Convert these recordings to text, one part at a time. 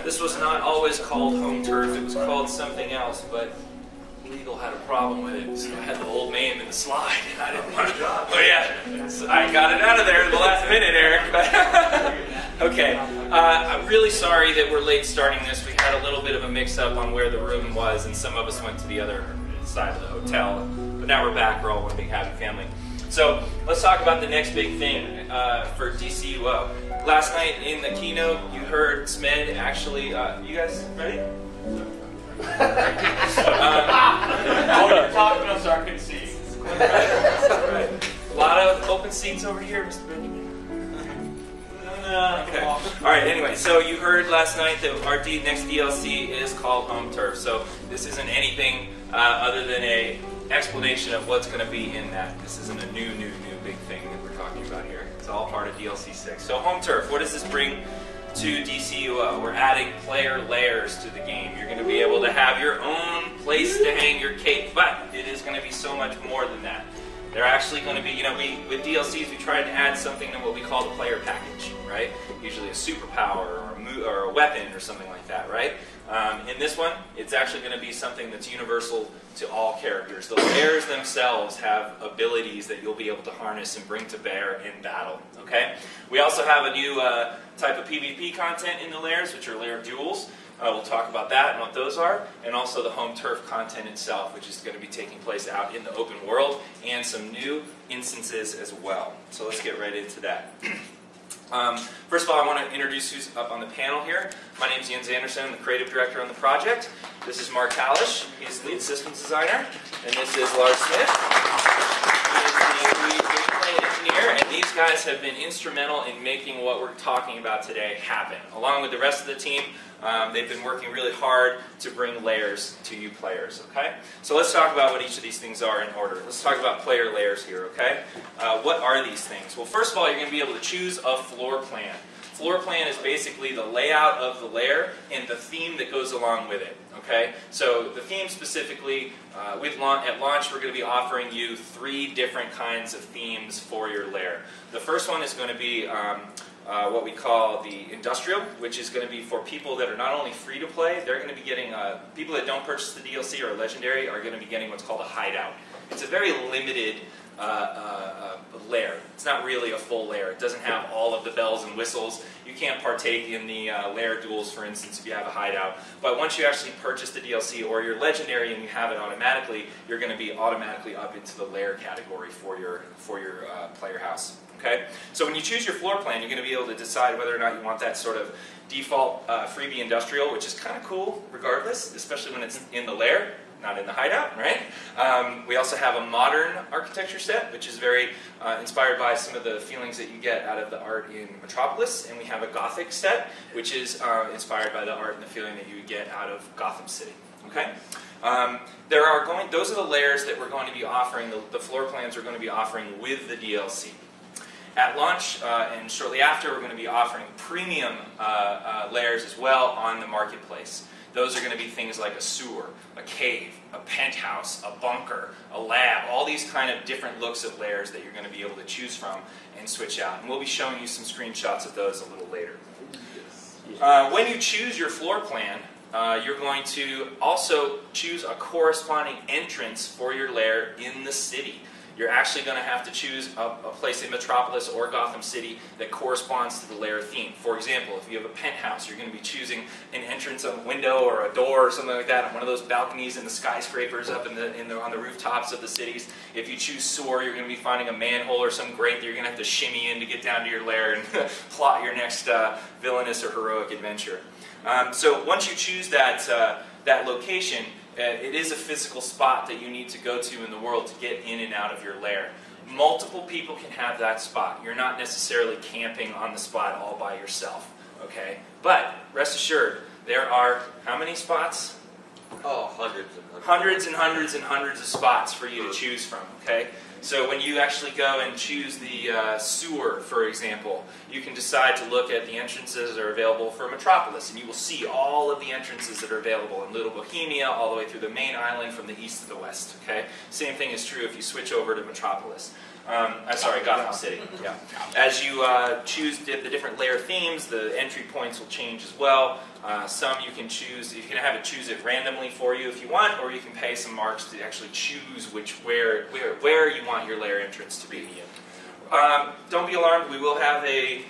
This was not always called home turf, it was called something else, but legal had a problem with it, so I had the old name in the slide, and I didn't want to. Oh yeah, so I got it out of there at the last minute, Eric. Okay, I'm really sorry that we're late starting this. We had a little bit of a mix-up on where the room was, and some of us went to the other side of the hotel. But now we're back, we're all one big happy family. So let's talk about the next big thing for DCUO. Last night in the keynote, you heard Smed actually, you guys ready? Oh, you're talking about so I can see. Right. A lot of open seats over here, Mr. Benjamin. Okay. All right. Anyway, so you heard last night that our next DLC is called Home Turf. So this isn't anything other than a explanation of what's going to be in that. This isn't a new big thing that we're talking about here. It's all part of DLC 6. So Home Turf. What does this bring to DCUO? We're adding player layers to the game. You're going to be able to have your own place to hang your cape, but it is going to be so much more than that. They're actually going to be, with DLCs we try to add something to what we call the player package, right? Usually a superpower or a weapon or something like that, right? In this one, it's actually going to be something that's universal to all characters. The layers themselves have abilities that you'll be able to harness and bring to bear in battle, okay? We also have a new type of PvP content in the layers, which are lair duels. We'll talk about that and what those are, and also the home turf content itself, which is going to be taking place out in the open world, and some new instances as well. So let's get right into that. First of all, I want to introduce who's up on the panel here. My name is Jens Anderson. I'm the creative director on the project. This is Mark Hallish. He's the lead systems designer. And this is Lars Smith. He is the lead gameplay engineer. And these guys have been instrumental in making what we're talking about today happen. Along with the rest of the team, they've been working really hard to bring layers to you players, okay? So let's talk about what each of these things are in order. Let's talk about player layers here, okay? What are these things? Well, first of all, you're going to be able to choose a floor plan. Floor plan is basically the layout of the layer and the theme that goes along with it, okay? So the theme specifically, at launch we're going to be offering you 3 different kinds of themes for your layer. The first one is going to be what we call the industrial, which is going to be for people that are not only free to play, they're going to be getting, people that don't purchase the DLC or legendary are going to be getting what's called a hideout. It's a very limited lair. It's not really a full lair. It doesn't have all of the bells and whistles. You can't partake in the lair duels, for instance, if you have a hideout. But once you actually purchase the DLC or your legendary and you have it automatically, you're going to be automatically up into the lair category for your player house. Okay? So when you choose your floor plan, you're going to be able to decide whether or not you want that sort of default freebie industrial, which is kind of cool regardless, especially when it's in the lair, not in the hideout, right? We also have a modern architecture set, which is very inspired by some of the feelings that you get out of the art in Metropolis, and we have a Gothic set, which is inspired by the art and the feeling that you would get out of Gotham City. Okay? Those are the layers that we're going to be offering, the floor plans we're going to be offering with the DLC. At launch and shortly after, we're going to be offering premium layers as well on the marketplace. Those are going to be things like a sewer, a cave, a penthouse, a bunker, a lab, all these kind of different looks of layers that you're going to be able to choose from and switch out. And we'll be showing you some screenshots of those a little later. When you choose your floor plan, you're going to also choose a corresponding entrance for your lair in the city. You're actually going to have to choose a place in Metropolis or Gotham City that corresponds to the lair theme. For example, if you have a penthouse, you're going to be choosing an entrance, a window, or a door, or something like that on one of those balconies in the skyscrapers up on the rooftops of the cities. If you choose sewer, you're going to be finding a manhole or some grate that you're going to have to shimmy in to get down to your lair and plot your next villainous or heroic adventure. So once you choose that location, it is a physical spot that you need to go to in the world to get in and out of your lair. Multiple people can have that spot. You're not necessarily camping on the spot all by yourself, okay? But rest assured, there are how many spots? Oh, hundreds and hundreds. Hundreds and hundreds and hundreds of spots for you to choose from, okay? So when you actually go and choose the sewer, for example, you can decide to look at the entrances that are available for Metropolis, and you will see all of the entrances that are available in Little Bohemia, all the way through the main island from the east to the west, okay? Same thing is true if you switch over to Metropolis. Sorry, Gotham City. Yeah. As you choose the different layer themes, the entry points will change as well. Some you can choose. You can have it choose it randomly for you if you want, or you can pay some marks to actually choose where you want your layer entrance to be. Don't be alarmed. We will have a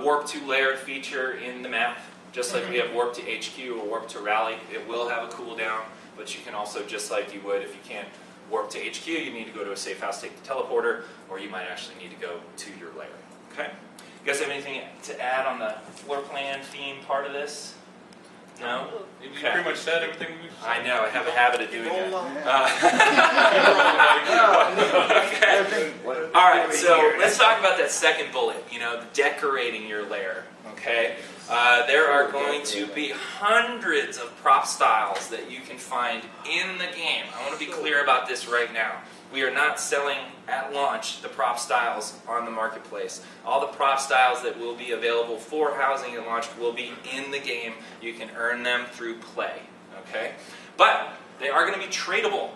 warp to layer feature in the map, just like we have warp to HQ or warp to rally. It will have a cooldown, but you can also, just like you would if you can't warp to HQ, you need to go to a safe house, take the teleporter, or you might actually need to go to your lair. Okay? You guys have anything to add on the floor plan theme part of this? No? You pretty much said everything we said. I know, I have a habit of doing that. Okay. Alright, so let's talk about that second bullet, the decorating your lair. Okay? There are going to be hundreds of prop styles that you can find in the game. I want to be clear about this right now. We are not selling at launch the prop styles on the marketplace. All the prop styles that will be available for housing at launch will be in the game. You can earn them through play. Okay? But they are going to be tradable.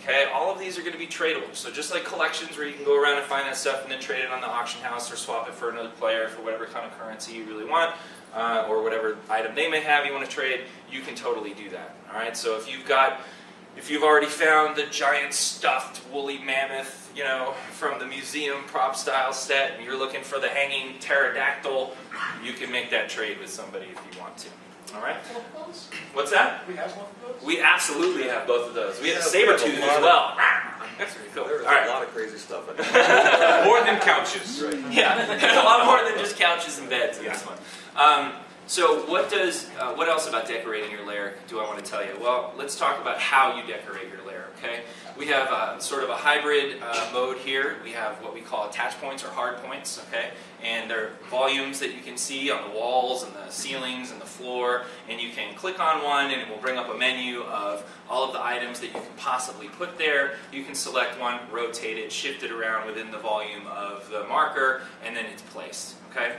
Okay? All of these are going to be tradable. So just like collections where you can go around and find that stuff and then trade it on the auction house or swap it for another player for whatever kind of currency you really want, or whatever item they may have you want to trade, you can totally do that. All right? So if you've already found the giant stuffed woolly mammoth, from the museum prop style set, and you're looking for the hanging pterodactyl, you can make that trade with somebody if you want to. All right? What's that? We have one of those? We absolutely have both of those. We have a saber tooth as well. That's pretty cool. There's All right. a lot of crazy stuff in More than couches. Right. Yeah, a lot more than just couches and beds in this one. So what else about decorating your lair do I want to tell you? Well, let's talk about how you decorate your lair, okay? We have sort of a hybrid mode here. We have what we call attach points or hard points, okay? And they're volumes that you can see on the walls and the ceilings and the floor, and you can click on one and it will bring up a menu of all of the items that you can possibly put there. You can select one, rotate it, shift it around within the volume of the marker, and then it's placed, okay?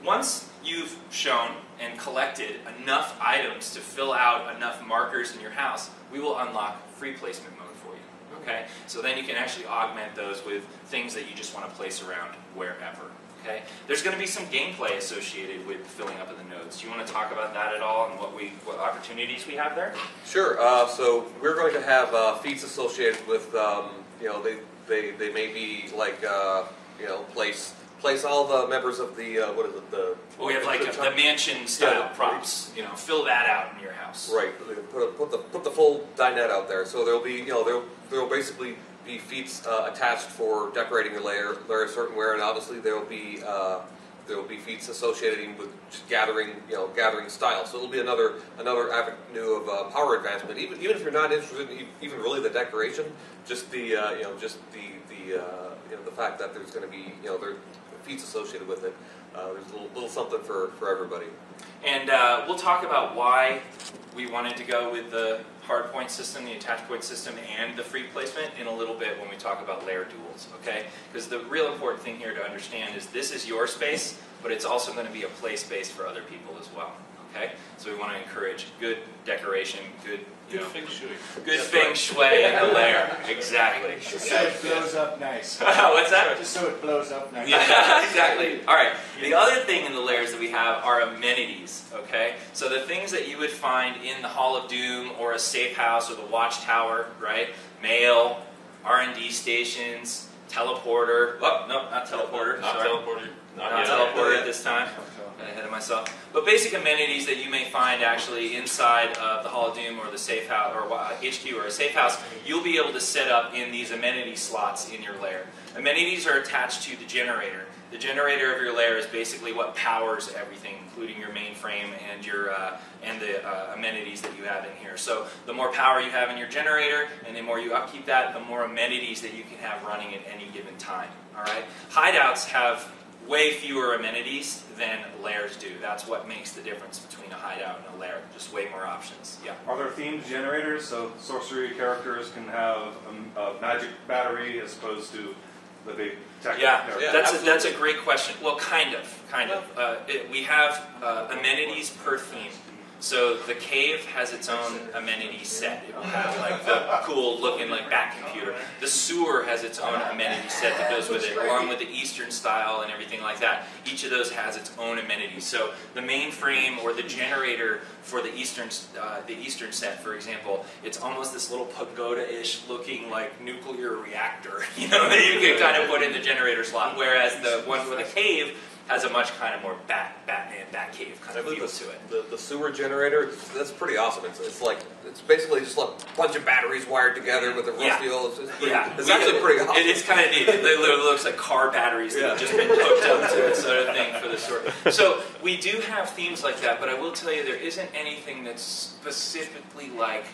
Once you've shown and collected enough items to fill out enough markers in your house, we will unlock free placement mode for you. Okay? So then you can actually augment those with things that you just want to place around wherever. Okay? There's going to be some gameplay associated with filling up of the nodes. Do you want to talk about that at all and what opportunities we have there? Sure. So we're going to have feats associated with, they may be like, place all the members of the, We have like the mansion style props. Fill that out in your house. Right. Put the full dinette out there. So there'll be, there'll basically be feats attached for decorating your lair a certain way, and obviously there'll be feats associated with gathering style. So it'll be another avenue of power advancement. Even if you're not interested in even really the decoration, just the fact that there's going to be there feats associated with it. There's a little something for everybody. And we'll talk about why we wanted to go with the hard point system, the attach point system, and the free placement in a little bit when we talk about layer duels, okay? Because the real important thing here to understand is this is your space, but it's also going to be a play space for other people as well, okay? So we want to encourage good decoration, good feng shui. Good feng shui in the lair. Exactly. Just so it blows up nice. What's that? Just so it blows up nice. Yeah, exactly. All right. The other thing in the lairs that we have are amenities, okay? So the things that you would find in the Hall of Doom or a safe house or the watchtower, right? Mail, R&D stations, teleporter. Oh, no, not teleporter. Not sorry. teleporter. Not teleporter at this time. Got ahead of myself. But basic amenities that you may find actually inside of the Hall of Doom or the safe house or HQ or a safe house, you'll be able to set up in these amenity slots in your lair. Amenities are attached to the generator. The generator of your lair is basically what powers everything, including your mainframe and your the amenities that you have in here. So the more power you have in your generator, and the more you upkeep that, the more amenities that you can have running at any given time. All right. Hideouts have way fewer amenities than lairs do. That's what makes the difference between a hideout and a lair. Just way more options. Yeah. Are there themed generators so sorcery characters can have a magic battery as opposed to the big tech? Yeah, that's a great question. Well, kind of. We have amenities per theme. So the cave has its own amenity set. It'll have like the cool looking like back computer. The sewer has its own amenity set that goes with it, along with the Eastern style and everything like that. Each of those has its own amenities. So the mainframe or the generator for the Eastern set, for example, it's almost this little pagoda-ish looking like nuclear reactor, you know, that you can kind of put in the generator slot. Whereas the one with the cave has a much kind of more Batman, Batcave kind of feel to it. The sewer generator, that's pretty awesome. It's basically just like a bunch of batteries wired together with a steel. It's actually pretty awesome. It is kind of neat. It literally looks like car batteries that have just been hooked up to it, sort of thing for the sewer. So we do have themes like that, but I will tell you there isn't anything that's specifically like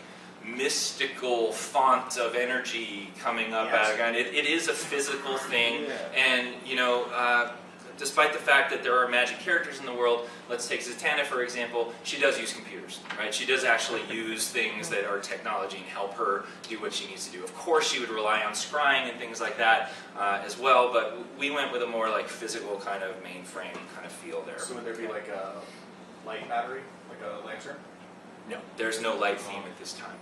mystical font of energy coming up out of it. It is a physical thing, and you know. Despite the fact that there are magic characters in the world, let's take Zatanna for example, she does use computers, right? She does actually use things that are technology and help her do what she needs to do. Of course she would rely on scrying and things like that as well, but we went with a more like physical kind of mainframe kind of feel there. So would there be like a light battery, like a lantern? No, there's no light theme at this time,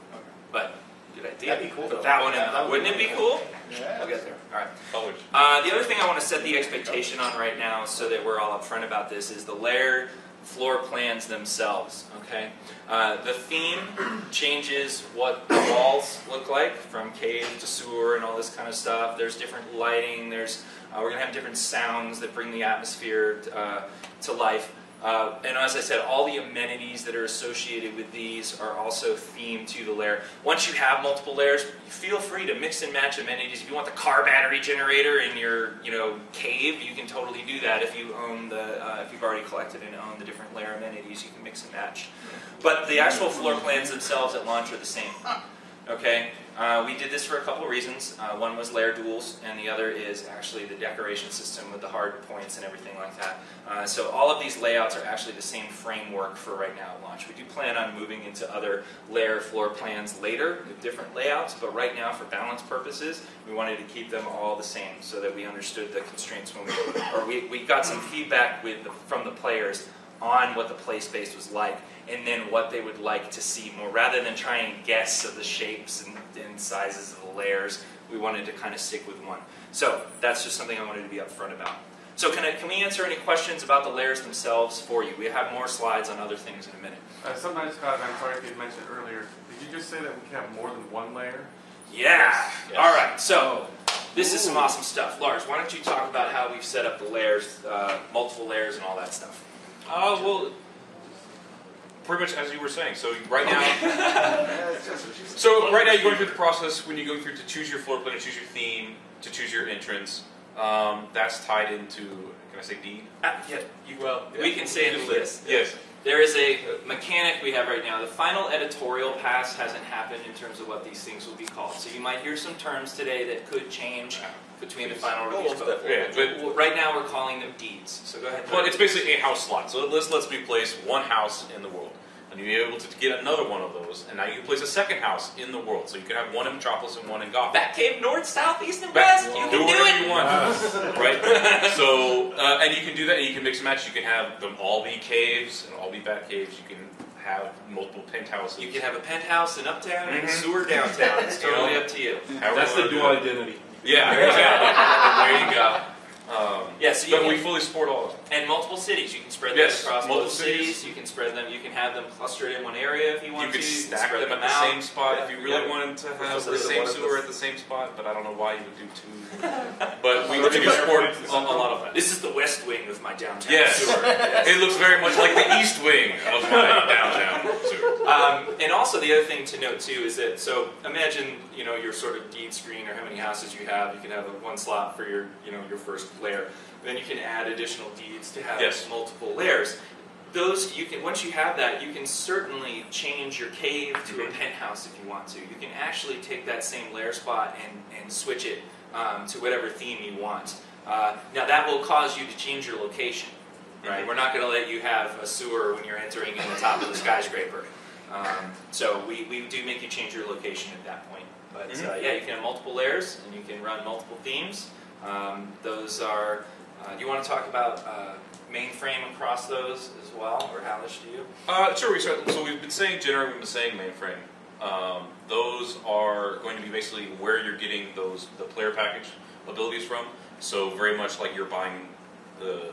but good idea. That'd be cool. Put that one in. Wouldn't it be cool? Yeah. We'll get there. All right. The other thing I want to set the expectation on right now, so that we're all upfront about this, is the lair floor plans themselves. Okay. The theme changes what the walls look like, from cave to sewer and all this kind of stuff. There's different lighting. There's we're gonna have different sounds that bring the atmosphere to life. And as I said, all the amenities that are associated with these are also themed to the lair. Once you have multiple lairs, feel free to mix and match amenities. If you want the car battery generator in your, cave, you can totally do that. If you own if you've already collected and own the different lair amenities, you can mix and match. But the actual floor plans themselves at launch are the same. Okay. We did this for a couple of reasons. One was lair duels, and the other is actually the decoration system with the hard points and everything like that. So all of these layouts are actually the same framework for right now at launch. We do plan on moving into other lair floor plans later with different layouts, but right now for balance purposes, we wanted to keep them all the same so that we understood the constraints when we got some feedback from the players on what the play space was like, and then what they would like to see more. Rather than try and guess of the shapes and sizes of the layers, we wanted to kind of stick with one. So that's just something I wanted to be upfront about. So can we answer any questions about the layers themselves for you? We have more slides on other things in a minute. Sometimes, Scott, I'm sorry if you mentioned earlier, did you just say that we can have more than one layer? Yeah! Yes. All right, so this is some awesome stuff. Lars, why don't you talk about how we've set up the layers, multiple layers and all that stuff? Well, pretty much as you were saying. So right now, you're going through the process when you go through to choose your floor plan, to choose your theme, to choose your entrance. That's tied into, can I say deed? We can say it in this. Yes. There is a mechanic we have right now. The final editorial pass hasn't happened in terms of what these things will be called. So you might hear some terms today that could change between the final release. But right now we're calling them deeds. So go ahead. Well, it's basically a house slot. So this lets me place one house in the world. And you'll be able to get another one of those. And now you can place a second house in the world. So you can have one in Metropolis and one in Gotham. Batcave north, south, east, and west. You can do whatever you want. Right? So, and you can do that, and you can mix and match. You can have them all be caves and all be Batcaves. You can have multiple penthouses. You can have a penthouse in uptown and a sewer downtown. It's totally up to you. That's the dual identity. Yeah, exactly. There you go. So we fully support all of them. And multiple cities. You can spread them across multiple cities. You can spread them. You can have them clustered in one area if you want to. You can stack them at the same spot if you really wanted to have the same sewer at the same spot. But I don't know why you would do two. But we do support a lot of that. This is the west wing of my downtown sewer. Yes. It looks very much like the east wing of my downtown sewer. And also the other thing to note too is that, so imagine your sort of deed screen or how many houses you have. You can have one slot for your your first layer. Then you can add additional deeds to have multiple layers. Those once you have that, you can certainly change your cave to a penthouse if you want to. You can actually take that same layer spot and switch it to whatever theme you want. Now that will cause you to change your location. Right? We're not going to let you have a sewer when you're entering in the top of the skyscraper. So we do make you change your location at that point. But you can have multiple layers and you can run multiple themes. Those are Do you want to talk about mainframe across those as well, or Hallish, do you? Sure. So we've been saying generator, we've been saying mainframe. Those are going to be basically where you're getting the player package abilities from. So very much like you're buying the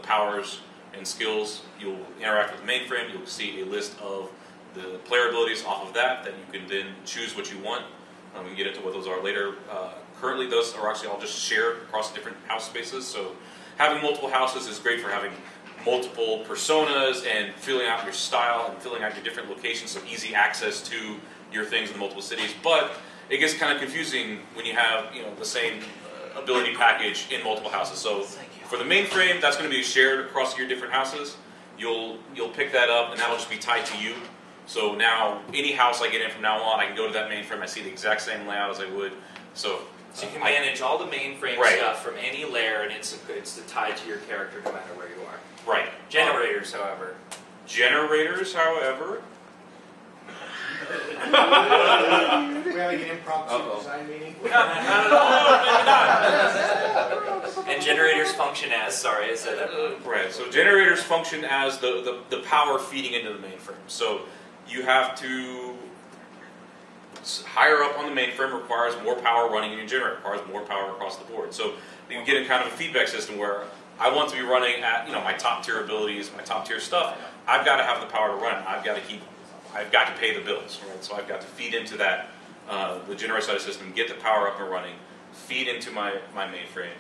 powers and skills, you'll interact with the mainframe. You'll see a list of the player abilities off of that. Then you can then choose what you want. We can get into what those are later. Currently, those are actually all just shared across different house spaces. So having multiple houses is great for having multiple personas and filling out your style and filling out your different locations, so easy access to your things in multiple cities. But it gets kind of confusing when you have the same ability package in multiple houses. So for the mainframe, that's going to be shared across your different houses. You'll pick that up, and that'll just be tied to you. So now any house I get in from now on, I can go to that mainframe. I see the exact same layout as I would. So you can manage all the mainframe stuff from any layer, and it's tied to your character no matter where you are. Right. Generators, however. We having an impromptu design meeting? Not And generators function as, sorry, I said that. Right, so generators function as the power feeding into the mainframe. So you have to, higher up on the mainframe requires more power running in your generator, requires more power across the board. So you get a kind of a feedback system where I want to be running at my top tier abilities, my top tier stuff. I've got to have the power to run. I've got to pay the bills, right? So I've got to feed into that, the generator side of the system, get the power up and running, feed into my mainframe,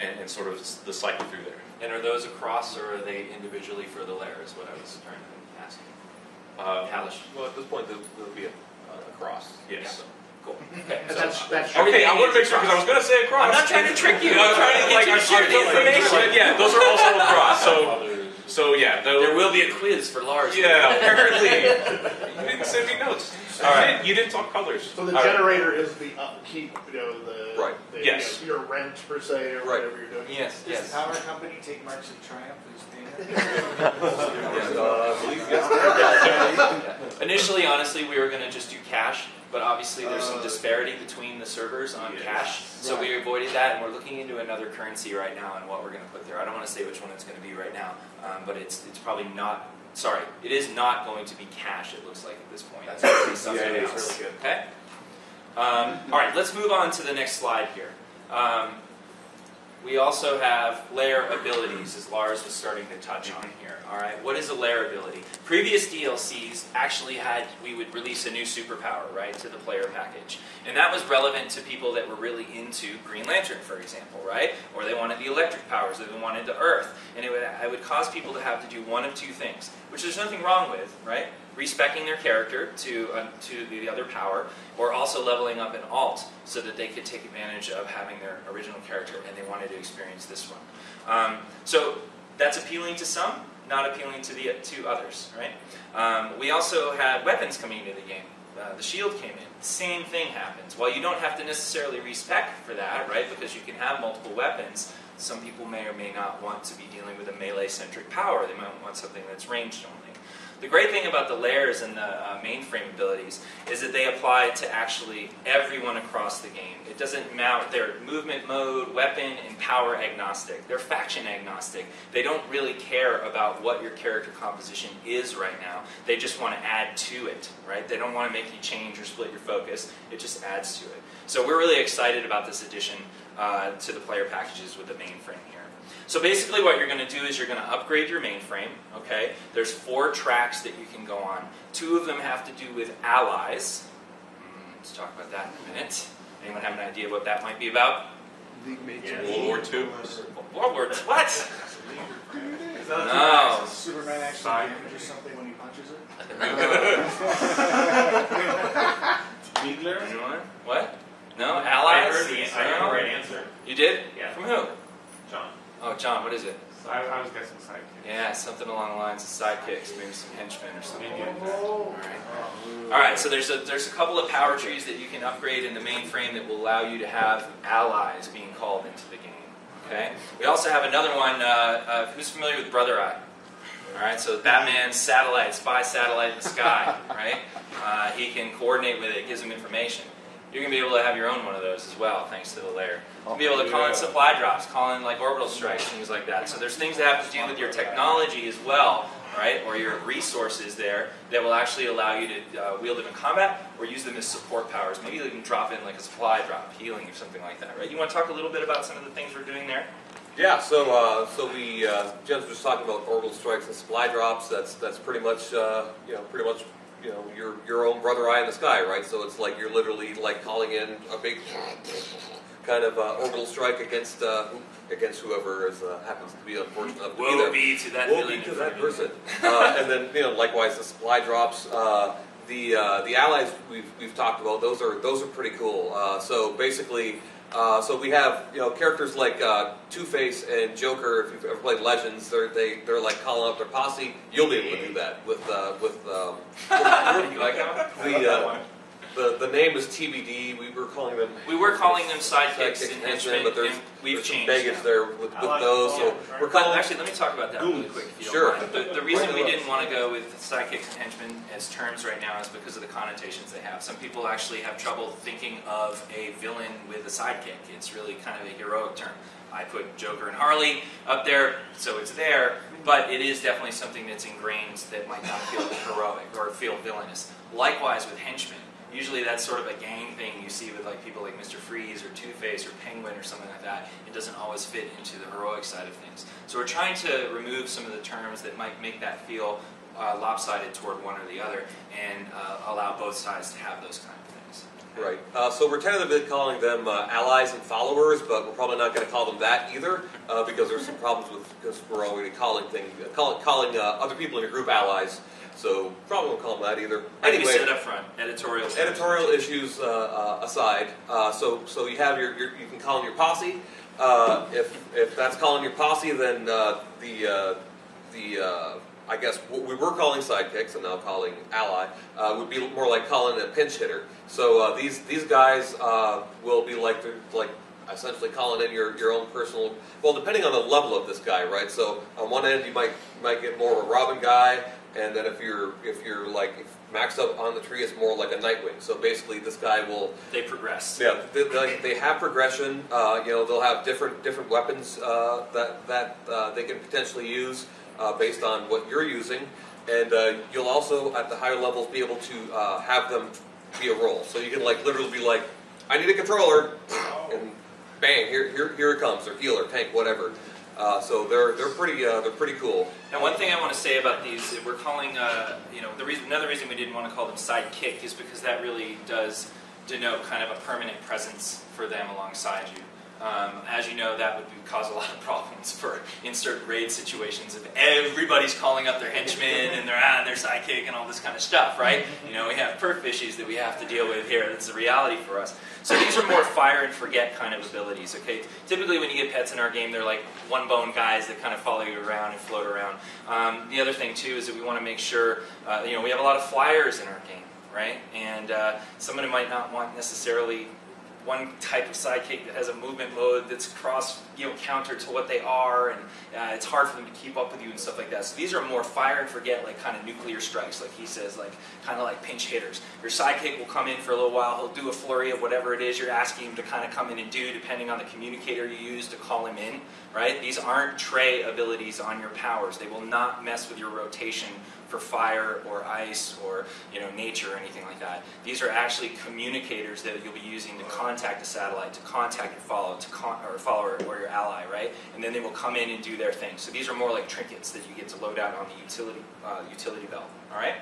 and sort of the cycle through there. And are those across, or are they individually for the layer, is what I was trying to ask you. Hallish. Well, at this point, there'll be a cross. Yes. Yeah. Cool. Okay, That's Okay, I want to make sure, because I was going to say across. I'm not trying to trick you. I'm trying to get you to share the information. Yeah, those are also across. So yeah. There will be a quiz for Lars. Yeah, apparently. You didn't send me notes. All right. You didn't talk colors. So the generator is the upkeep, Right. Yes. your rent per se, or Right. whatever you're doing. Yes, Does yes. the power company take marks of triumph for this payment? Initially, honestly, we were going to just do cash, but obviously there's some disparity between the servers on cash, so we avoided that, and we're looking into another currency right now and what we're going to put there. I don't want to say which one it's going to be right now, but it's probably not. Sorry, it is not going to be cash. It looks like at this point. That's going to be something else. Really good. Okay. All right, let's move on to the next slide here. We also have layer abilities, as Lars was starting to touch on here. All right, what is a layer ability? Previous DLCs actually had, we would release a new superpower, right, to the player package. And that was relevant to people that were really into Green Lantern, for example, right? Or they wanted the electric powers, or they wanted the Earth. And it would cause people to have to do one of two things, which there's nothing wrong with, right? Respecking their character to the other power, or also leveling up an alt so that they could take advantage of having their original character and they wanted to experience this one. So that's appealing to some, not appealing to others, right? We also had weapons coming into the game. The shield came in. Same thing happens. While you don't have to necessarily respec for that, right, because you can have multiple weapons, some people may or may not want to be dealing with a melee-centric power. They might want something that's ranged only. The great thing about the layers and the mainframe abilities is that they apply to actually everyone across the game. It doesn't matter, they're movement mode, weapon, and power agnostic. They're faction agnostic. They don't really care about what your character composition is right now. They just want to add to it, right? They don't want to make you change or split your focus. It just adds to it. So we're really excited about this addition to the player packages with the mainframe here. So basically what you're going to do is you're going to upgrade your mainframe, okay? There's 4 tracks that you can go on. 2 of them have to do with allies. Let's talk about that in a minute. Anyone have an idea what that might be about? World War II. World War II? What? No. Superman actually damages something when he punches it? Anyone? What? No? Allies? I heard the right answer. You did? Yeah. From who? John. Oh, John, what is it? I was guessing sidekick. Yeah, something along the lines of sidekicks, maybe some henchmen or something Maybe like that. All right, so there's a couple of power trees that you can upgrade in the mainframe that will allow you to have allies being called into the game. Okay. We also have another one. Who's familiar with Brother Eye? All right, so Batman's satellite, spy satellite in the sky, right? He can coordinate with it, gives him information. you're going to be able to have your own one of those as well, thanks to the layer. You'll be able to call in supply drops, call in like orbital strikes, things like that. So there's things that have to do with your technology as well, right, or your resources there that will actually allow you to wield them in combat or use them as support powers. Maybe you can drop in like a supply drop, healing, or something like that, right? You want to talk a little bit about some of the things we're doing there? Yeah, so we Jen's was talking about orbital strikes and supply drops. That's pretty much your own brother eye in the sky, right? So it's like you're literally like calling in a big kind of orbital strike against whoever happens to be unfortunate enough to be there. Woe be to that Woe be to that person. And then likewise the supply drops. The allies we've talked about, those are pretty cool. So basically. So we have characters like Two-Face and Joker. If you've ever played Legends, they're like calling up their posse. You'll be able to do that with You like that one? The name is TBD. We were calling them sidekicks and henchmen, but and we've some changed. baggage there with those. So we're calling Actually, let me talk about that really quick, if you Sure. don't mind. The reason we didn't want to go with sidekicks and henchmen as terms right now is because of the connotations they have. Some people actually have trouble thinking of a villain with a sidekick. It's really kind of a heroic term. I put Joker and Harley up there, so it's there, but it is definitely something that's ingrained that might not feel heroic or feel villainous. Likewise with henchmen. Usually that's sort of a gang thing you see with like people like Mr. Freeze or Two-Face or Penguin or something like that. It doesn't always fit into the heroic side of things. So we're trying to remove some of the terms that might make that feel lopsided toward one or the other and allow both sides to have those kind of things. Right. So we're tentatively calling them allies and followers, but we're probably not going to call them that either because there's some problems because we're already calling other people in your group allies. So probably won't call them that either. Anyway, you said up front, editorial issues aside. So you have you can call in your posse. If that's calling your posse, then I guess what we were calling sidekicks and now calling ally would be more like calling a pinch hitter. So these guys will be like essentially calling in your own personal. Well, depending on the level of this guy, right? So on one end you might get more of a Robin guy. And then if you're maxed up on the tree, it's more like a Nightwing. So basically, this guy will. They progress. Yeah, they have progression. They'll have different weapons that they can potentially use based on what you're using, and you'll also at the higher levels be able to have them be a role. So you can literally be like, I need a controller, and bang, here it comes, or healer, tank, whatever. So they're pretty cool. Now, one thing I want to say about these, we're calling another reason we didn't want to call them sidekick is because that really does denote kind of a permanent presence for them alongside you. As you know, that would cause a lot of problems for insert raid situations if everybody's calling up their henchmen and their sidekick and all this kind of stuff, right? We have perf issues that we have to deal with here. That's a reality for us. So these are more fire and forget kind of abilities, okay? Typically when you get pets in our game, they're like one-bone guys that kind of follow you around and float around. The other thing, too, is that we want to make sure, we have a lot of flyers in our game, right? And somebody might not want necessarily one type of sidekick that has a movement mode that's counter to what they are, and it's hard for them to keep up with you and stuff like that. So these are more fire and forget, like kind of nuclear strikes, like he says, kind of like pinch hitters. Your sidekick will come in for a little while, he'll do a flurry of whatever it is you're asking him to kind of come in and do, depending on the communicator you use to call him in, right? These aren't tray abilities on your powers. They will not mess with your rotation for fire or ice or nature or anything like that. These are actually communicators that you'll be using to contact a satellite, to contact your follower or your ally, right? And then they will come in and do their thing. So these are more like trinkets that you get to load out on the utility belt. All right,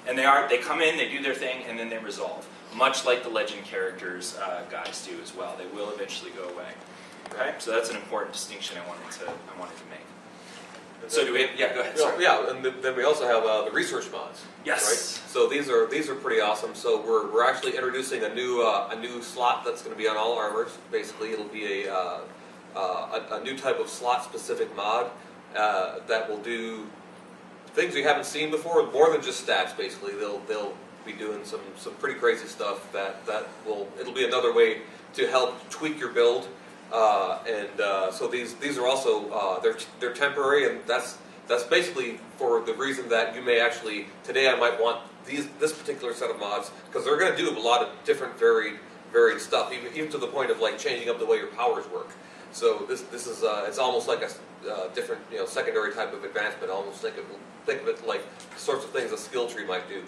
and they come in, they do their thing, and then they resolve. Much like the legend characters guys do as well. They will eventually go away. Okay, so that's an important distinction I wanted to make. So do we? Yeah, go ahead. Sorry. Yeah, and then we also have the research mods. Yes. Right. So these are pretty awesome. So we're actually introducing a new slot that's going to be on all armors. Basically, it'll be a new type of slot specific mod that will do things you haven't seen before, more than just stats. Basically, they'll be doing some pretty crazy stuff it'll be another way to help tweak your build. So these are also they're temporary, and that's basically for the reason that you may actually today I might want this particular set of mods, because they're going to do a lot of different varied stuff, even to the point of like changing up the way your powers work. So this is it's almost like a different secondary type of advancement. Almost think of it like sorts of things a skill tree might do.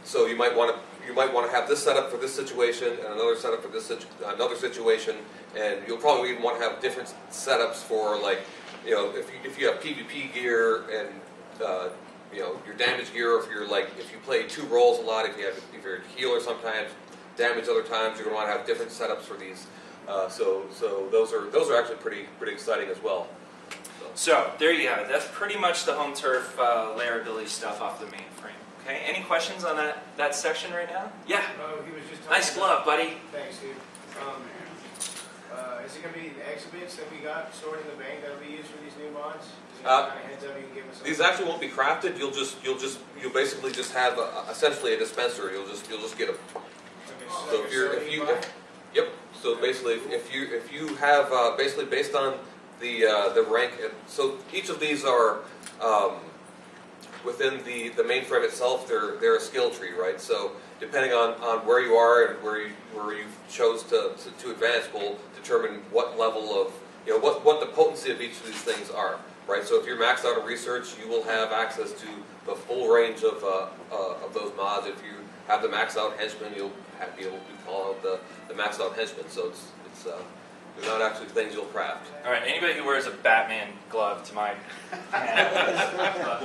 So you might want to have this setup for this situation and another setup for this another situation, and you'll probably even want to have different setups for like if you have PvP gear and your damage gear. If you play 2 roles a lot, if you're a healer sometimes, damage other times, you're going to want to have different setups for these. So those are actually pretty exciting as well. So there you have it. That's pretty much the home turf layer ability stuff off the mainframe. Okay. Any questions on that section right now? Yeah. He was just Nice glove, buddy. Thanks, dude. Is it going to be the exhibits that we got stored in the bank that we use for these new mods? Is there any kind of heads up you can give us? These actually won't be crafted. You'll basically just have essentially a dispenser. You'll just get them. So yep. So basically, if you have basically based on the rank, so each of these are within the mainframe itself. They're a skill tree, right? So depending on where you are and where you chose to advance will determine what level of what the potency of each of these things are, right? So if you're maxed out in research, you will have access to the full range of those mods. If you have the maxed out henchman, you'll be able to call out the maxed out henchman. So it's they're not actually things you'll craft. All right. Anybody who wears a Batman glove to my one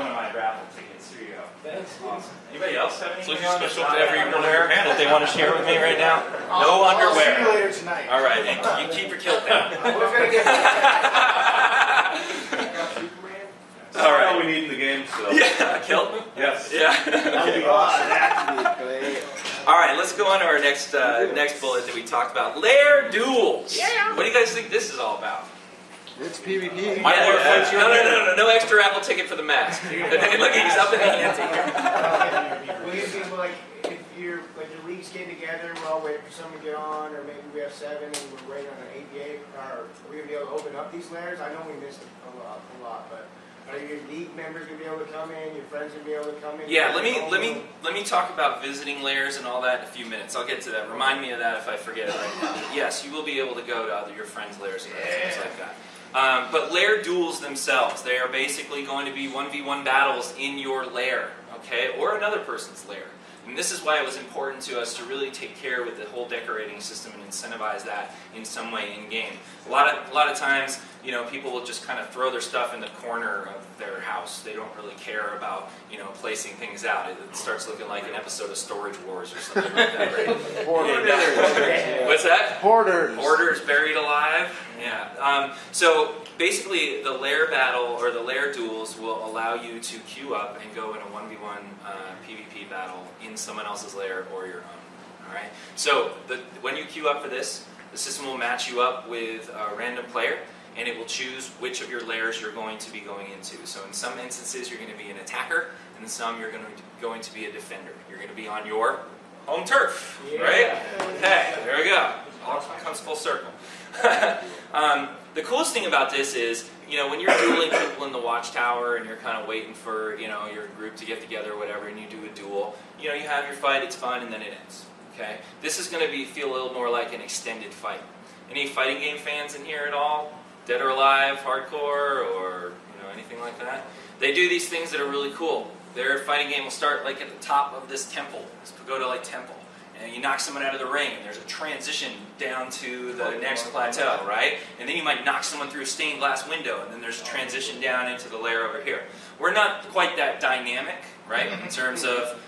of my raffle tickets. Here you go. That's awesome. Anybody else have anything So on special to every underwear that they want to share with me right now? No I'll see you underwear. later tonight. All right. And you keep your kilt down. We're going to get Superman. All right. All we need in the game still. Yeah. Kilt? Yes. Yeah. That'd be awesome. That'd be great. All right, let's go on to our next bullet that we talked about. Lair duels. Yeah. What do you guys think this is all about? It's PvP. No extra raffle ticket for the mask. Look, he's up in the ante. Will you people if your leagues get together, we're all waiting for someone to get on, or maybe we have 7 and we're waiting on an APA, are we gonna be able to open up these lairs? I know we missed a lot, but are your league members gonna be able to come in? Your friends gonna be able to come in? Yeah, let me talk about visiting lairs and all that in a few minutes. I'll get to that. Remind me of that if I forget it right now. Yes, you will be able to go to your friends' lairs and things like that. But lair duels themselves, they are basically going to be 1v1 battles in your lair, okay, or another person's lair. And this is why it was important to us to really take care with the whole decorating system and incentivize that in some way in game. A lot of times, people will just kind of throw their stuff in the corner of their house. They don't really care about, placing things out. It starts looking like an episode of Storage Wars or something like that, right? Hoarders. What's that? Hoarders. Hoarders buried alive. Yeah. So basically, the Lair Battle or the Lair duels will allow you to queue up and go in a 1v1 PvP battle in someone else's lair or your own. All right. So when you queue up for this, the system will match you up with a random player, and it will choose which of your lairs you're going to be going into. So in some instances, you're going to be an attacker, and in some, you're going to be a defender. You're going to be on your home turf, right? Okay, there we go. All comes full circle. The coolest thing about this is, when you're dueling people in the watchtower and you're kind of waiting for, your group to get together or whatever, and you do a duel, you have your fight, it's fun, and then it ends. Okay? This is going to feel a little more like an extended fight. Any fighting game fans in here at all? Dead or Alive, hardcore, or anything like that? They do these things that are really cool. Their fighting game will start like at the top of this temple, this pagoda-like temple. And you knock someone out of the ring, and there's a transition down to the next plateau, right? And then you might knock someone through a stained glass window, and then there's a transition down into the lair over here. We're not quite that dynamic, right, in terms of,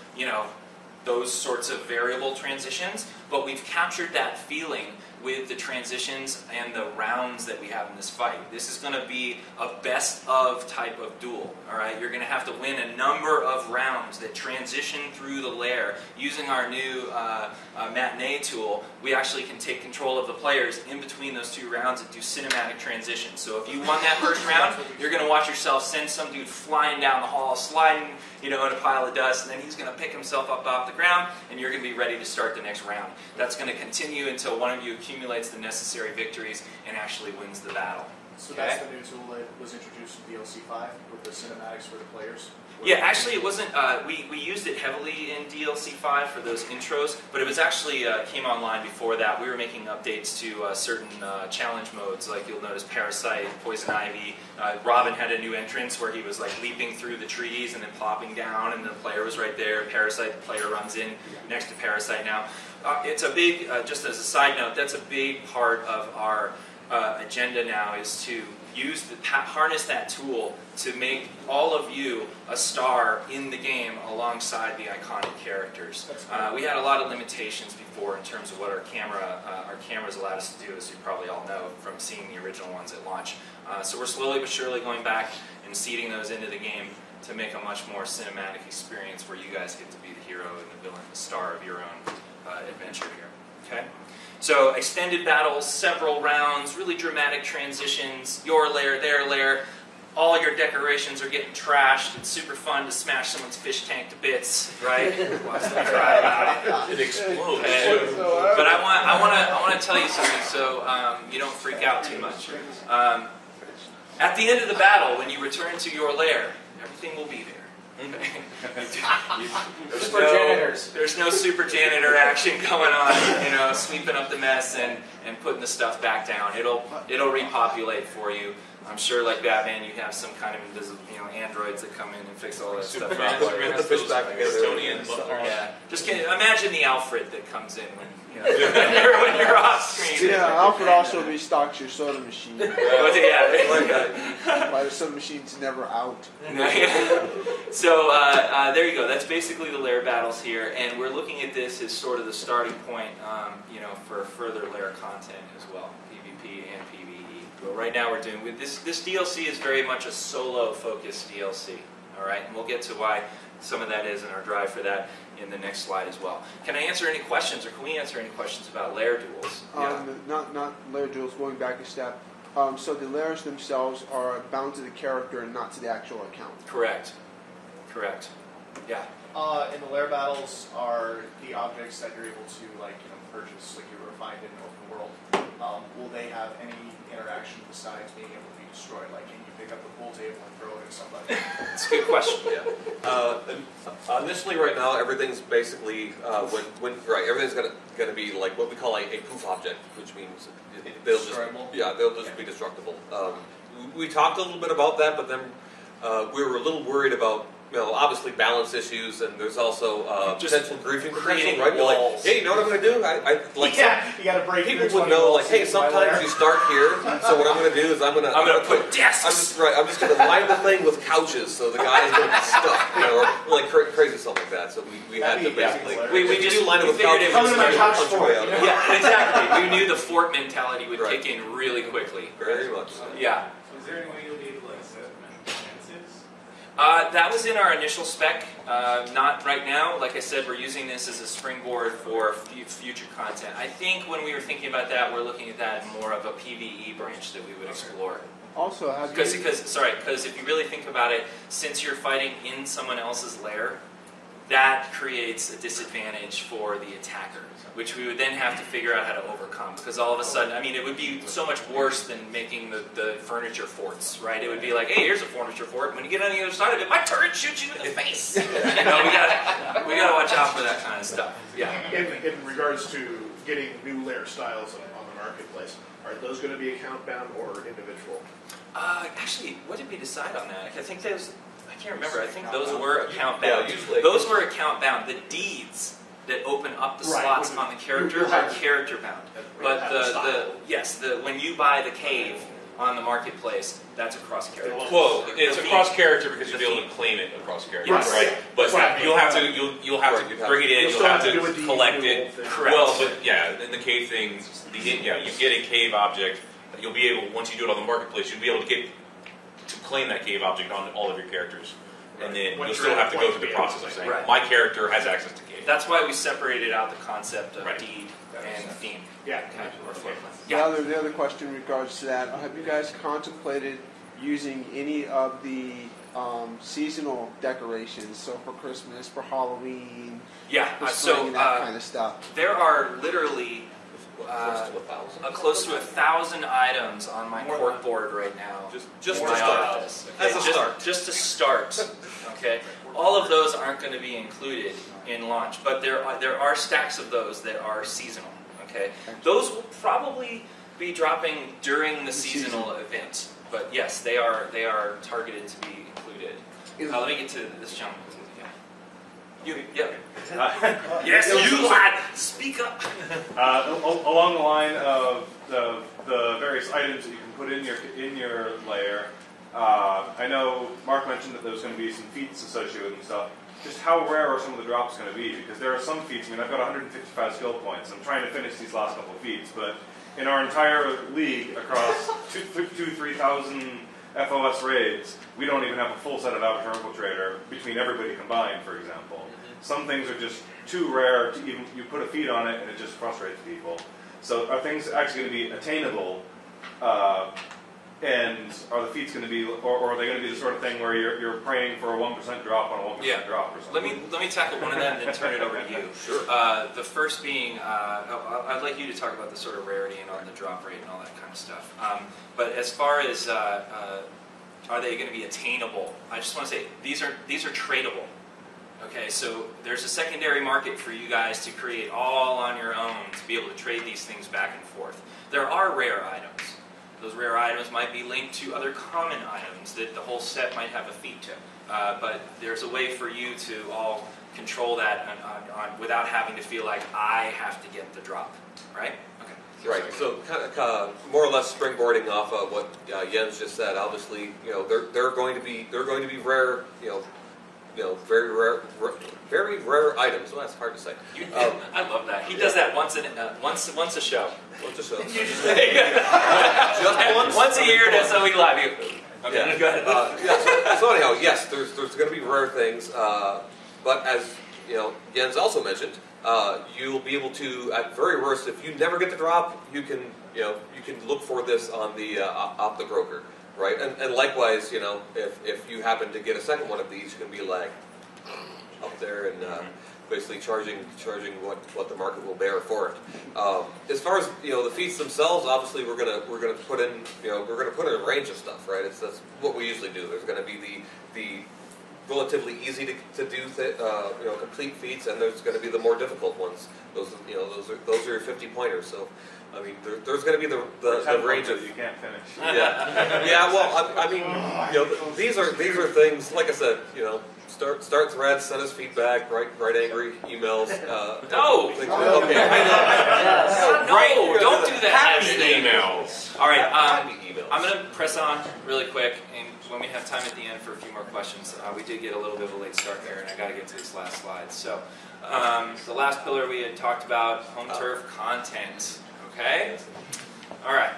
those sorts of variable transitions, but we've captured that feeling with the transitions and the rounds that we have in this fight. This is going to be a best of type of duel, all right? You're going to have to win a number of rounds that transition through the lair. Using our new matinee tool, we actually can take control of the players in between those 2 rounds and do cinematic transitions. So if you won that first round, you're going to watch yourself send some dude flying down the hall, sliding, in a pile of dust, and then he's going to pick himself up off the ground, and you're going to be ready to start the next round. That's going to continue until one of you accumulates the necessary victories and actually wins the battle. So that's the new tool that was introduced in DLC 5 with the cinematics for the players? Yeah, actually it wasn't, we used it heavily in DLC 5 for those intros, but it was actually, came online before that. We were making updates to certain challenge modes, like you'll notice Parasite, Poison Ivy. Robin had a new entrance where he was like leaping through the trees and then plopping down, and the player was right there. Parasite, the player runs in next to Parasite now. It's a big, just as a side note, that's a big part of our agenda now, is to harness that tool to make all of you a star in the game alongside the iconic characters. We had a lot of limitations before in terms of what our cameras allowed us to do, as you probably all know from seeing the original ones at launch. So we're slowly but surely going back and seeding those into the game to make a much more cinematic experience where you guys get to be the hero and the villain, the star of your own adventure here. Okay? So extended battles, several rounds, really dramatic transitions, your lair, their lair, all your decorations are getting trashed. It's super fun to smash someone's fish tank to bits, right? Watch them cry about it. It explodes. But I want to tell you something, so you don't freak out too much. At the end of the battle, when you return to your lair, everything will be there. There's no super janitor action going on, sweeping up the mess and putting the stuff back down. It'll repopulate for you. I'm sure, like Batman, you have some kind of invisible, androids that come in and fix all that stuff. Superman the fish back Estonian butler. Yeah, just imagine the Alfred that comes in when when you're off screen. Yeah, Alfred also restocks your soda machine. Yeah. Why the soda machine's never out. So there you go. That's basically the Lair battles here, and we're looking at this as sort of the starting point, for further Lair content as well, PvP and PvE. But right now we're doing this DLC is very much a solo-focused DLC. All right, and we'll get to why some of that is and our drive for that in the next slide as well. Can I answer any questions, or can we answer any questions about Lair duels? Not Lair duels. Going back a step. So the lairs themselves are bound to the character and not to the actual account. Correct. Yeah. And the lair battles are the objects that you're able to purchase, like you were find in open world. Will they have any interaction besides being able to be destroyed? Like, can you pick up the pool table and throw it at somebody? It's a good question. Initially, right now, everything's basically everything's gonna be like what we call a poof object, which means they'll just be destructible. We talked a little bit about that, but then we were a little worried about obviously balance issues, and there's also potential griefing potential, right? You're like, hey, you know what I'm going to do? You got to break. People would know, like, hey, sometimes you start here, so what I'm going to do is I'm going to put desks. I'm just going to line the thing with couches, so the guy is going to be stuck, or like crazy stuff like that. So we had to basically we just line it with couches. Yeah, exactly. We knew the fort mentality would kick in really quickly. Very much. Yeah. Is there any way you'll be able to set defenses? That was in our initial spec, not right now. Like I said, we're using this as a springboard for future content. I think when we were thinking about that, we're looking at that more of a PvE branch that we would explore. Also, because if you really think about it, since you're fighting in someone else's lair, that creates a disadvantage for the attacker, which we would then have to figure out how to overcome. Because all of a sudden, it would be so much worse than making the furniture forts, right? It would be like, hey, here's a furniture fort. When you get on the other side of it, my turret shoots you in the face. we gotta watch out for that kind of stuff. Yeah. In regards to getting new lair styles on the marketplace, are those going to be account bound or individual? Actually, what did we decide on that? I think those. I can't remember. I think those were account bound. Those were account bound. The deeds that open up the slots on the character are character bound. But when you buy the cave on the marketplace, that's across character. Well, it's across character because you'll be able to claim it across character, right? But you'll have to bring it in. You'll have to collect it. Correct. Well, but in the cave thing, you get a cave object. You'll be able, once you do it on the marketplace, you'll be able to claim that cave object on all of your characters. And then you'll still have to go through the process of saying, my character has access to cave. That's why we separated out the concept of deed and theme. Yeah. The other question in regards to that, have you guys contemplated using any of the seasonal decorations? So for Christmas, for Halloween, for spring, that kind of stuff. There are literally Close to 1,000. Close to 1,000 items on my cork board right now. Just in to my start. office. Okay? As a start. Just to start. Okay. All of those aren't going to be included in launch, but there are stacks of those that are seasonal. Okay. Those will probably be dropping during the seasonal event. But yes, they are targeted to be included. Let me get to this gentleman. Yeah. Yes, you lad. Speak up. Along the line of the various items that you can put in your layer, I know Mark mentioned that there's going to be some feats associated with them stuff. Just how rare are some of the drops going to be? Because there are some feats. I mean, I've got 155 skill points. I'm trying to finish these last couple of feats, but in our entire league across 3,000 FOS raids, we don't even have a full set of Avatar Infiltrator between everybody combined, for example. Some things are just too rare to even, you put a feat on it and it just frustrates people. So are things actually going to be attainable, and are the feats going to be, or are they going to be the sort of thing where you're praying for a 1% drop on a 1% drop or something? Let me tackle one of them and then turn it over to you. Sure. The first being, I'd like you to talk about the sort of rarity and on the drop rate and all that kind of stuff. But as far as are they going to be attainable, I just want to say these are tradable. Okay, so there's a secondary market for you guys to create all on your own to be able to trade these things back and forth. There are rare items. Those rare items might be linked to other common items that the whole set might have a feat to. But there's a way for you to all control that without having to feel like I have to get the drop, right? Okay. Right. So kind of more or less springboarding off of what Jens just said. Obviously, they're going to be rare. Very rare items. Well, that's hard to say. I love that. He does that once a show. Once a show. Just once a year at SOE Live. Okay, go ahead. So anyhow, yes, there's going to be rare things, but as Jens also mentioned, you'll be able to, at very worst, if you never get the drop, you can look for this on the Opta broker. Right, and likewise, if you happen to get a second one of these, you can be like up there and basically charging what the market will bear for it. As far as the feats themselves, obviously we're gonna put in a range of stuff, right? That's what we usually do. There's going to be the relatively easy to do complete feats, and there's going to be the more difficult ones. Those are your 50 pointers. So. I mean, there's going to be the range of you can't finish. Yeah. Well, I mean, these are things. Like I said, start threads, send us feedback, write angry emails. No. Okay. I know. Don't do that. Emails. All right. I'm going to press on really quick, and when we have time at the end for a few more questions, we did get a little bit of a late start there, and I got to get to this last slide. So, the last pillar we had talked about, home turf content. Okay? Alright,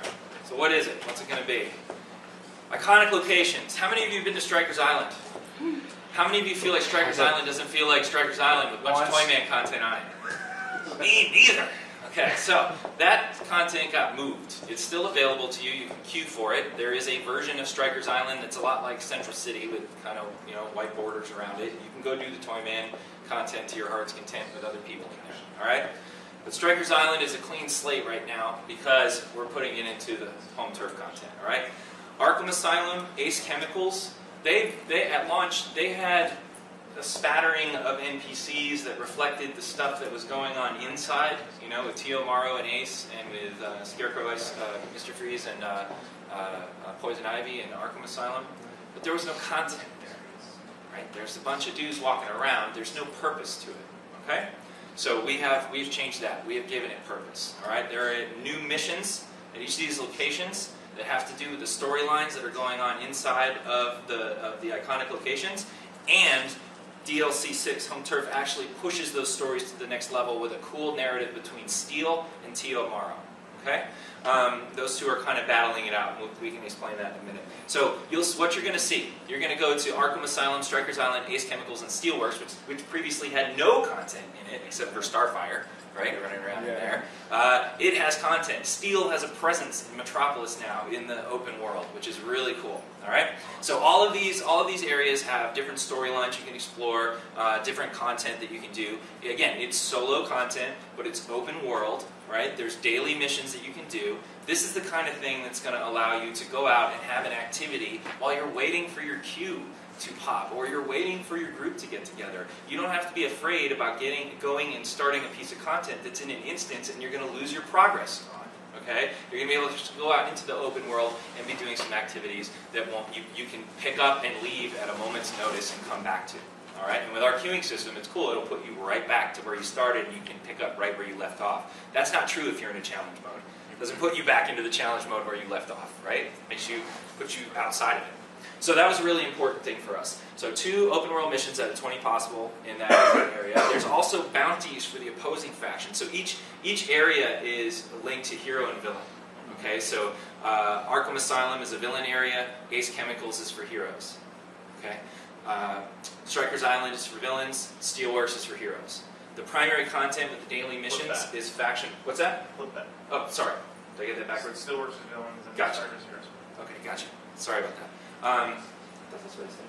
so what is it? What's it going to be? Iconic locations. How many of you have been to Strikers Island? How many of you feel like Strikers Island doesn't feel like Strikers Island with a bunch of Toyman content on it? Me neither. Okay, so that content got moved. It's still available to you. You can queue for it. There is a version of Strikers Island that's a lot like Central City with kind of white borders around it. You can go do the Toyman content to your heart's content with other people in there. Alright? But Strikers Island is a clean slate right now because we're putting it into the home turf content. All right, Arkham Asylum, Ace Chemicals. They at launch they had a spattering of NPCs that reflected the stuff that was going on inside. With Tio Maro and Ace, and with Scarecrow, Ice, Mr. Freeze, and Poison Ivy and Arkham Asylum. But there was no content there. Right? There's a bunch of dudes walking around. There's no purpose to it. Okay. So we've changed that. We have given it purpose. All right, there are new missions at each of these locations that have to do with the storylines that are going on inside of the iconic locations, and DLC 6 Home Turf actually pushes those stories to the next level with a cool narrative between Steel and Tio Maro. Okay, those two are kind of battling it out. We can explain that in a minute. So what you're going to see, you're going to go to Arkham Asylum, Strikers Island, Ace Chemicals, and Steelworks, which previously had no content in it except for Starfire, right, running around in there. It has content. Steel has a presence in Metropolis now in the open world, which is really cool. All right. So all of these areas have different storylines you can explore, different content that you can do. Again, it's solo content, but it's open world, right? There's daily missions that you can do. This is the kind of thing that's going to allow you to go out and have an activity while you're waiting for your queue to pop, or you're waiting for your group to get together. You don't have to be afraid about going and starting a piece of content that's in an instance and you're going to lose your progress on. Okay? You're going to be able to just go out into the open world and be doing some activities that you can pick up and leave at a moment's notice and come back to. All right? And with our queuing system, it's cool. It'll put you right back to where you started and you can pick up right where you left off. That's not true if you're in a challenge mode. It doesn't put you back into the challenge mode where you left off, right? It puts you outside of it. So that was a really important thing for us. So 2 open world missions out of 20 possible in that area. There's also bounties for the opposing faction. So each area is linked to hero and villain. Okay, so Arkham Asylum is a villain area. Ace Chemicals is for heroes. Okay, Strikers Island is for villains. Steelworks is for heroes. The primary content with the daily missions is faction. What's that? Flip that. Oh, sorry. Did I get that backwards? Still works with villains and Gotcha. Strikers heroes. Okay, gotcha. Sorry about that. I thought that's what I said.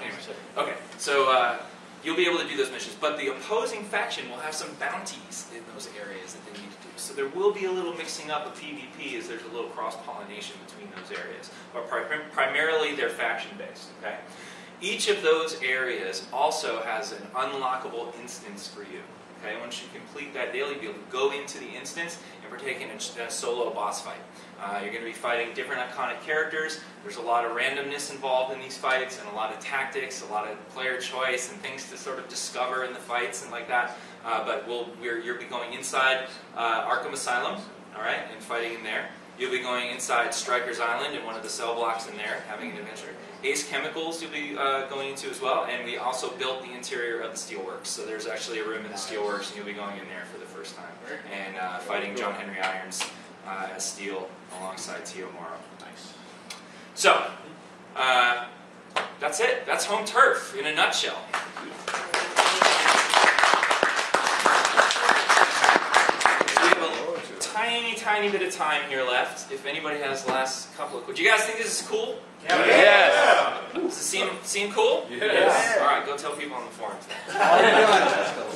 Anyway, okay, so you'll be able to do those missions, but the opposing faction will have some bounties in those areas that they need to do. So there will be a little mixing up of PvP as there's a little cross-pollination between those areas. But primarily they're faction-based, okay? Each of those areas also has an unlockable instance for you. Okay, once you complete that daily, you'll be able to go into the instance and partake in a solo boss fight. You're going to be fighting different iconic characters. There's a lot of randomness involved in these fights, and a lot of tactics, a lot of player choice, and things to sort of discover in the fights and like that. But you'll be going inside Arkham Asylum, all right, and fighting in there. You'll be going inside Strikers Island in one of the cell blocks in there, having an adventure. Ace Chemicals you'll be going into as well, and we also built the interior of the Steelworks. So there's actually a room in the Steelworks, and you'll be going in there for the first time and fighting John Henry Irons as Steel alongside Tio Morrow. Nice. So that's it. That's home turf in a nutshell. Tiny bit of time here left. If anybody has the last couple of... Do you guys think this is cool? Yeah. Yes. Does it seem cool? Yes. All right, go tell people on the forums.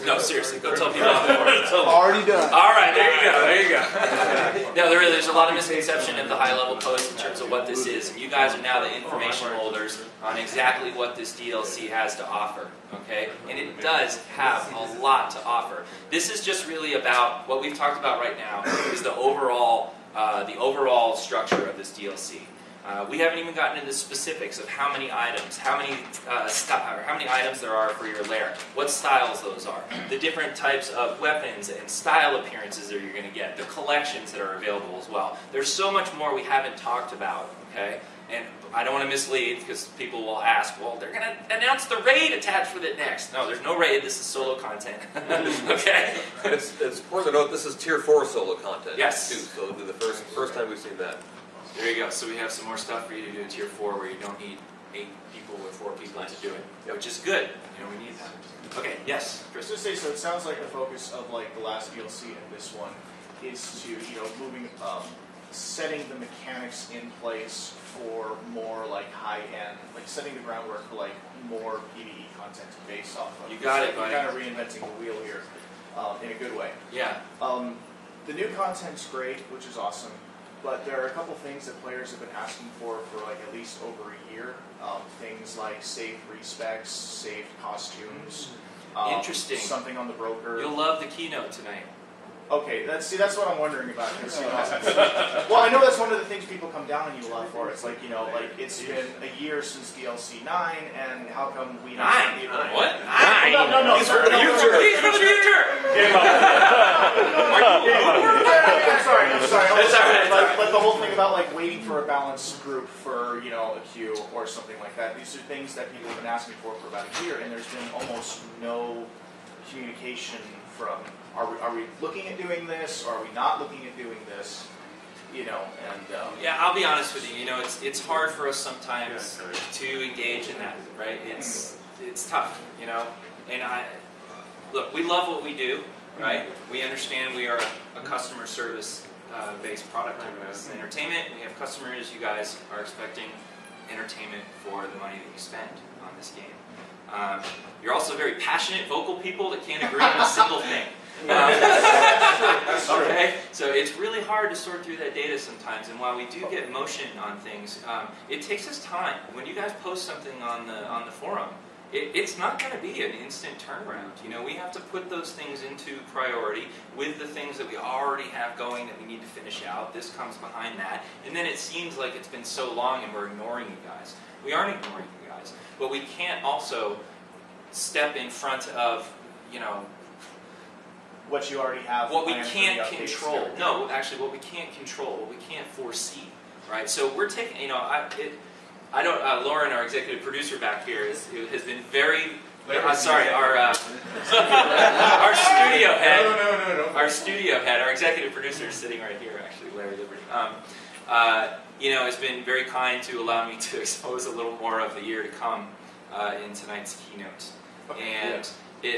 No, seriously, go tell people on the forums. Already done. All right, there you go. No, there's a lot of misconception at the high-level post in terms of what this is, and you guys are now the information holders on exactly what this DLC has to offer. Okay, and it does have a lot to offer. This is just really about what we've talked about right now is the overall structure of this DLC. We haven't even gotten into the specifics of how many items, how many items there are for your lair, what styles those are, the different types of weapons and style appearances that you're going to get, the collections that are available as well. There's so much more we haven't talked about. Okay. And I don't want to mislead because people will ask, well, they're going to announce the raid attached with it next. No, there's no raid. This is solo content. Okay? It's important to note this is Tier 4 solo content. Yes. Too, so it'll be the first time we've seen that. There you go. So we have some more stuff for you to do in Tier 4 where you don't need 8 people or 4 people to do it, which is good. You know, we need that. Okay, yes, Chris. Just to say, so it sounds like the focus of like the last DLC and this one is to, moving, setting the mechanics in place for more like high-end, like setting the groundwork for like more PvE content based off of. You got it, buddy. You're kind of reinventing the wheel here in a good way. Yeah. The new content's great, which is awesome, but there are a couple things that players have been asking for like at least over a year. Things like saved respecs, saved costumes. Interesting. Something on the broker. You'll love the keynote tonight. Okay, that's what I'm wondering about. Well, I know that's one of the things people come down on you a lot for. It's like, it's been a year since DLC 9, and how come we not... 9? What? 9? No. He's for the future. He's for the future. I'm sorry. It's all right. But the whole thing about like waiting for a balanced group for, a queue or something like that, these are things that people have been asking for about a year, and there's been almost no communication from... Are we looking at doing this, or are we not looking at doing this? Yeah, I'll be honest with you. It's hard for us sometimes to engage in that, right? It's tough, And look, we love what we do, right? We understand we are a customer service based product as entertainment. We have customers. You guys are expecting entertainment for the money that you spend on this game. You're also very passionate, vocal people that can't agree on a single thing. That's true. Okay, so it's really hard to sort through that data sometimes, and while we do get motion on things, it takes us time. When you guys post something on the forum, it's not going to be an instant turnaround. You know, we have to put those things into priority with the things that we already have going that we need to finish out. This comes behind that, and then it seems like it's been so long and we're ignoring you guys. We aren't ignoring you guys, but we can't also step in front of, you know, what you already have. What we planned for the can't updates and control. everything. No, actually, what we can't control, what we can't foresee, right? So we're taking, you know, I don't. Lauren, our executive producer back here, has been very. Sorry, our studio head. No. Our studio head, our executive producer, is sitting right here, actually, Larry Liberty. You know, has been very kind to allow me to expose a little more of the year to come in tonight's keynote, and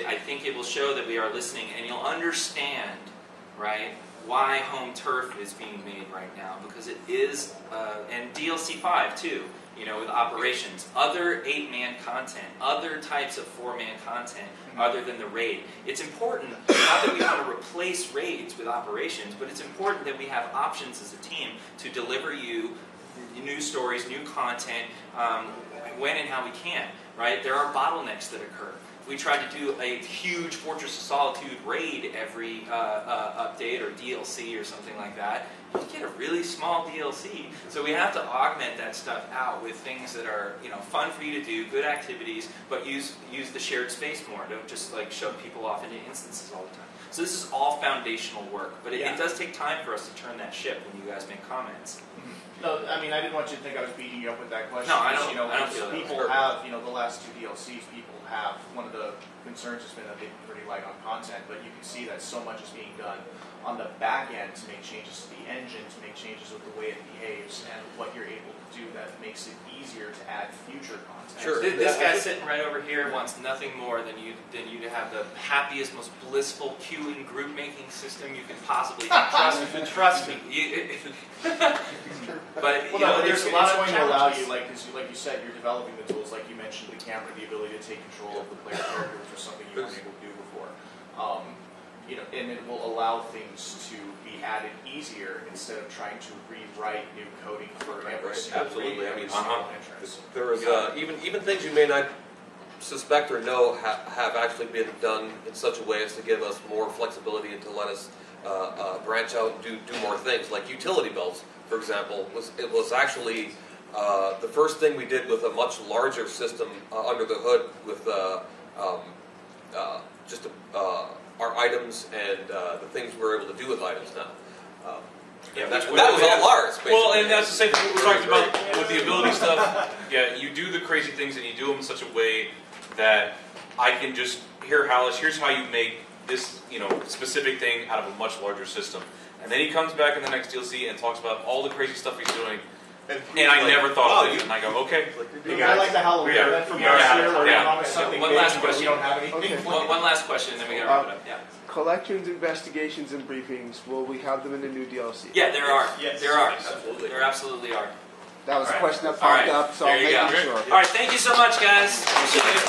I think it will show that we are listening, and you'll understand, right, why home turf is being made right now, because it is, and DLC 5 too. You know, with operations, other 8-man content, other types of 4-man content other than the raid. It's important, not that we want to replace raids with operations, but it's important that we have options as a team to deliver you new stories, new content, when and how we can, right? There are bottlenecks that occur. If we try to do a huge Fortress of Solitude raid every update or DLC or something like that, you get a really small DLC. So we have to augment that stuff out with things that are, you know, fun for you to do, good activities, but use the shared space more. Don't just like shove people off into instances all the time. So this is all foundational work, but it does take time for us to turn that ship when you guys make comments. No, I mean, I didn't want you to think I was beating you up with that question. No, I don't. You know, I don't feel that. people have, you know, the last 2 DLCs, people have, one of the concerns has been that they've been pretty light on content, but you can see that so much is being done on the back end to make changes to the engine, to make changes with the way it behaves, and what you're able to do that makes it easier to add future content. Sure. This guy sitting right over here wants nothing more than you to have the happiest, most blissful queuing group making system you can possibly trust me. But Well, you know, no, there's it's a lot of going to allow challenges. you, like you said, you're developing the tools, like you mentioned, the camera, the ability to take control of the player character, which was something you weren't able to do before. You know, and it will allow things to be added easier instead of trying to rewrite new coding for every single Absolutely. I mean, single entrance. there is even things you may not suspect or know have actually been done in such a way as to give us more flexibility and to let us branch out and do more things. Like utility belts, for example, was actually the first thing we did with a much larger system under the hood with just our items and the things we're able to do with items now. That was all Lars, basically. Well, and that's the same thing we talked about with the ability stuff. Yeah, you do the crazy things and you do them in such a way that I can just, here, Hallis, here's how you make this, you know, specific thing out of a much larger system. And then he comes back in the next DLC and talks about all the crazy stuff he's doing. And I never thought of it. And I go, okay. I like the Halloween event from last year where you promised something One big, last but question. we don't have anything. Okay. One last question, and then we gotta wrap it up. Yeah. Collections, investigations, and briefings, will we have them in the new DLC? Yeah, there are. Yes. There are. Absolutely. There absolutely are. That was All a right. question that All popped right. up, so There I'm you making go. sure. All right, thank you so much, guys. Appreciate it.